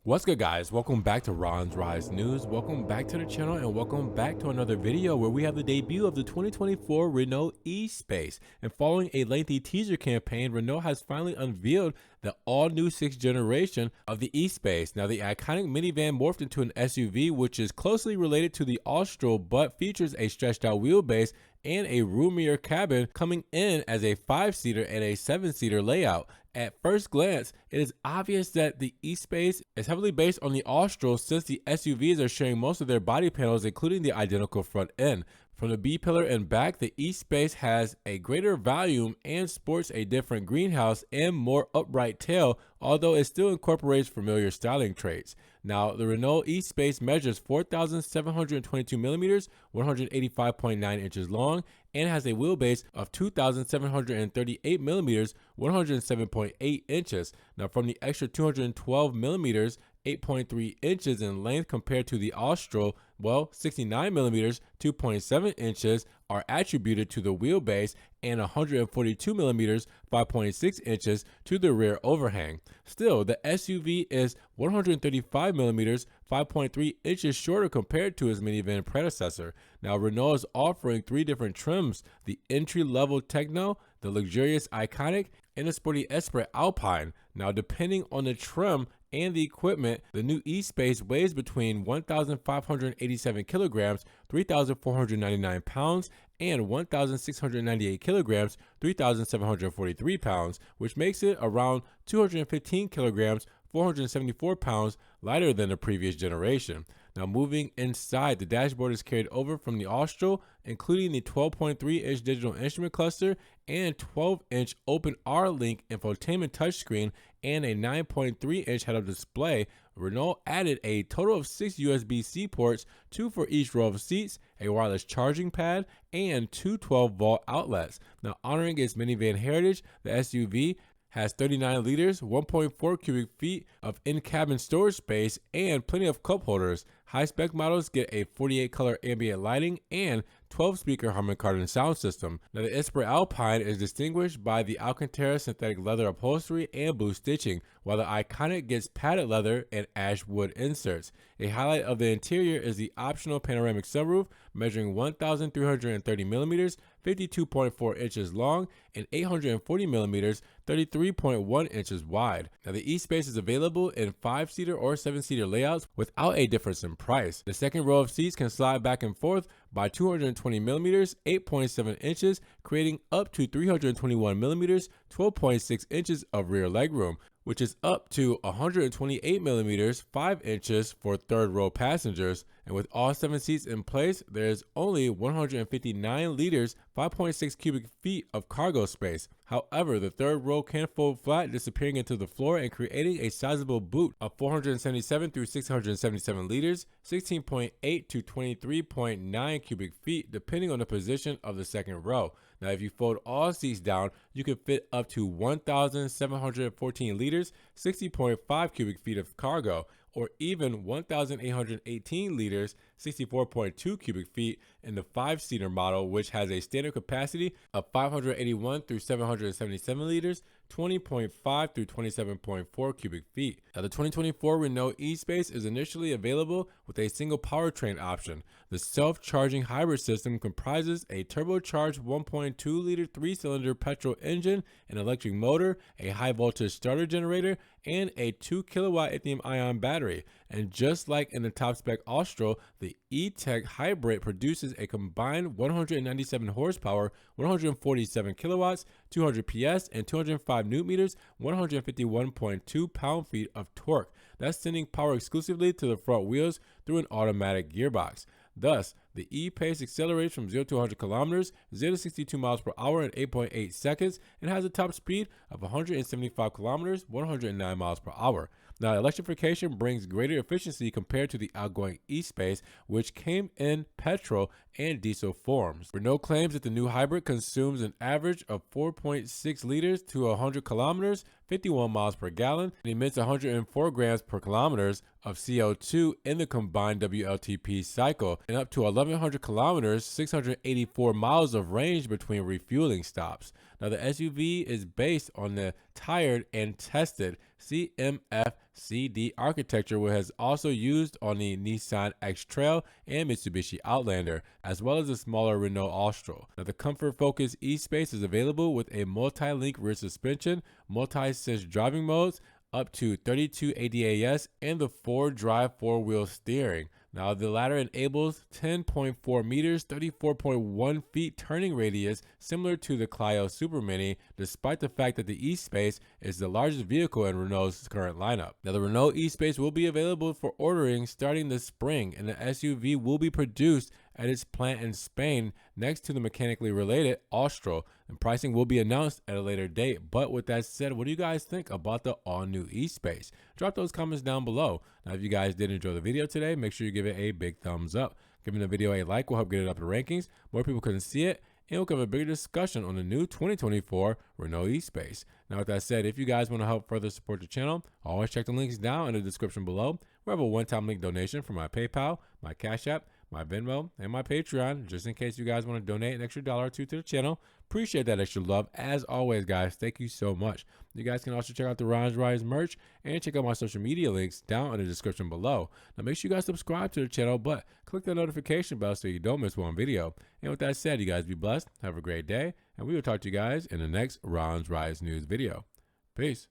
What's good, guys? Welcome back to Ron's Rise News. Welcome back to the channel and welcome back to another video where we have the debut of the 2024 Renault Espace. And following a lengthy teaser campaign, Renault has finally unveiled the all-new 6th generation of the Espace. Now, the iconic minivan morphed into an SUV, which is closely related to the Austral but features a stretched-out wheelbase and a roomier cabin, coming in as a 5-seater and a 7-seater layout. At first glance, it is obvious that the Espace is heavily based on the Austral, since the SUVs are sharing most of their body panels, including the identical front end. From the B-pillar and back, the Espace has a greater volume and sports a different greenhouse and more upright tail, although it still incorporates familiar styling traits. Now, the Renault Espace measures 4,722 millimeters, 185.9 inches long, and has a wheelbase of 2,738 millimeters, 107.8 inches. Now, from the extra 212 millimeters, 8.3 inches in length compared to the Austral, well, 69 millimeters, 2.7 inches are attributed to the wheelbase, and 142 millimeters, 5.6 inches to the rear overhang. Still, the SUV is 135 millimeters, 5.3 inches shorter compared to its minivan predecessor. Now, Renault is offering 3 different trims: the entry-level Techno, the luxurious Iconic, and the sporty Esprit Alpine. Now, depending on the trim and the equipment, the new Espace weighs between 1,587 kilograms, 3,499 pounds, and 1,698 kilograms, 3,743 pounds, which makes it around 215 kilograms, 474 pounds lighter than the previous generation. Now, moving inside, the dashboard is carried over from the Austral, including the 12.3-inch digital instrument cluster and 12-inch open R-Link infotainment touchscreen and a 9.3-inch head-up display. Renault added a total of 6 USB-C ports, 2 for each row of seats, a wireless charging pad, and 2 12-volt outlets. Now, honoring its minivan heritage, the SUV has 39 liters, 1.4 cubic feet of in-cabin storage space, and plenty of cup holders. High-spec models get a 48-color ambient lighting and 12-speaker Harman Kardon sound system. Now, the Esprit Alpine is distinguished by the Alcantara synthetic leather upholstery and blue stitching, while the Iconic gets padded leather and ash wood inserts. A highlight of the interior is the optional panoramic sunroof, measuring 1,330 millimeters, 52.4 inches long, and 840 millimeters, 33.1 inches wide. Now, the Espace is available in 5-seater or 7-seater layouts without a difference in price. The second row of seats can slide back and forth by 220 millimeters, 8.7 inches, creating up to 321 millimeters, 12.6 inches of rear legroom, which is up to 128 millimeters, 5 inches for third row passengers. And with all 7 seats in place, there's only 159 liters, 5.6 cubic feet of cargo space. However, the third row can fold flat, disappearing into the floor and creating a sizable boot of 477 through 677 liters, 16.8 to 23.9 cubic feet, depending on the position of the second row. Now, if you fold all seats down, you can fit up to 1,714 liters, 60.5 cubic feet of cargo, or even 1,818 liters, 64.2 cubic feet in the 5-seater model, which has a standard capacity of 581 through 777 liters, 20.5 through 27.4 cubic feet. Now, the 2024 Renault Espace is initially available with a single powertrain option. The self-charging hybrid system comprises a turbocharged 1.2-liter 3-cylinder petrol engine, an electric motor, a high-voltage starter generator, and a 2-kilowatt lithium-ion battery. And just like in the top-spec Austral, the E-Tech Hybrid produces a combined 197 horsepower, 147 kilowatts, 200 PS, and 205 newton-meters, 151.2 pound-feet of torque. That's sending power exclusively to the front wheels through an automatic gearbox. Thus, the E-Pace accelerates from 0 to 100 kilometers, 0 to 62 miles per hour in 8.8 seconds, and has a top speed of 175 kilometers, 109 miles per hour. Now, electrification brings greater efficiency compared to the outgoing Espace, which came in petrol and diesel forms. Renault claims that the new hybrid consumes an average of 4.6 liters to 100 kilometers, 51 miles per gallon, and emits 104 grams per kilometers of CO2 in the combined WLTP cycle, and up to 1,100 kilometers, 684 miles of range between refueling stops. Now, the SUV is based on the tired and tested CMF-CD architecture, which has also used on the Nissan X-Trail and Mitsubishi Outlander, as well as the smaller Renault Austral. Now, the Comfort Focus E-Space is available with a multi-link rear suspension, multi-sense driving modes, up to 32 ADAS, and the 4-drive 4-wheel steering. Now, the latter enables 10.4 meters, 34.1 feet turning radius, similar to the Clio Super Mini, despite the fact that the E-Space is the largest vehicle in Renault's current lineup. Now, the Renault E-Space will be available for ordering starting this spring, and the SUV will be produced at its plant in Spain next to the mechanically related Austral, and pricing will be announced at a later date. But with that said, what do you guys think about the all-new E-Space? Drop those comments down below. Now, if you guys did enjoy the video today, make sure you give it a big thumbs up. Giving the video a like will help get it up in rankings. More people can see it, and we'll have a bigger discussion on the new 2024 Renault Espace. Now, with that said, if you guys want to help further support the channel, always check the links down in the description below. We have a one-time link donation for my PayPal, my Cash App, my Venmo, and my Patreon, just in case you guys want to donate an extra $1 or $2 to the channel. Appreciate that extra love. As always, guys, thank you so much. You guys can also check out the Ron's Rise merch and check out my social media links down in the description below. Now, make sure you guys subscribe to the channel, but click the notification bell so you don't miss one video. And with that said, you guys be blessed, have a great day, and we will talk to you guys in the next Ron's Rise News video. Peace.